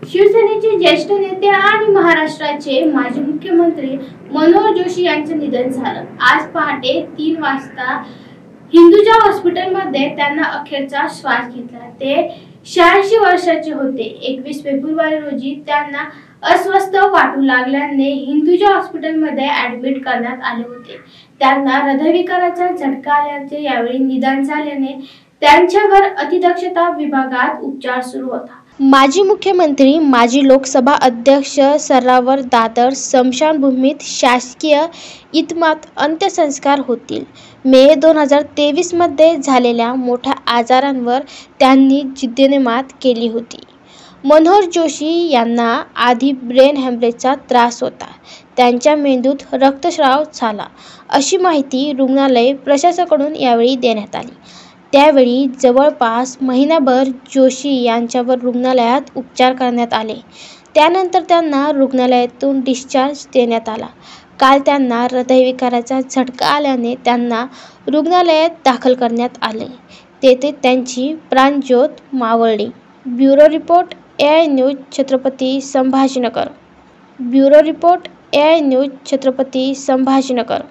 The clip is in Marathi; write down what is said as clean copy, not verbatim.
शिवसेनेचे ज्येष्ठ नेते आणि महाराष्ट्राचे माजी मुख्यमंत्री मनोहर जोशी यांचे निधन झालं। आज पहाटे 3 वाजता हिंदुजा हॉस्पिटलमध्ये त्यांना अखेरचा श्वास घेतला। ते 86 वर्षाचे होते। 21 फेब्रुवारी रोजी त्यांना अस्वस्थ वाटू लागल्याने हिंदुजा हॉस्पिटलमध्ये ऍडमिट करण्यात आले होते। त्यांना हृदयविकाराचा झटका आल्याचे यावेळी निदान झाल्याने त्यांच्यावर अतिदक्षता विभागात उपचार सुरू होता। माजी मुख्यमंत्री, माजी लोकसभा अध्यक्ष सर्रावर दादर स्मशानभूमीत शासकीय इतमामात अंत्यसंस्कार होतील। मे 2023 मध्ये झालेल्या मोठ्या आजारांवर त्यांनी जिद्दीने मात केली होती। मनोहर जोशी यांना आधी ब्रेन हॅमरेजचा त्रास होता। त्यांच्या मेंदूत रक्तस्राव झाला, अशी माहिती रुग्णालय प्रशासनाकडून यावेळी देण्यात आली। त्यावेळी जवळपास महिनाभर जोशी यांच्यावर रुग्णालयात उपचार करण्यात आले। त्यानंतर त्यांना रुग्णालयातून डिस्चार्ज देण्यात आला। काल त्यांना हृदयविकाराचा झटका आल्याने त्यांना रुग्णालयात दाखल करण्यात आले। तेथे त्यांची प्राणज्योत मावळली। Bureau report, AI news, Chhatrapati Sambhajinagar. Bureau report, AI news, Chhatrapati Sambhajinagar.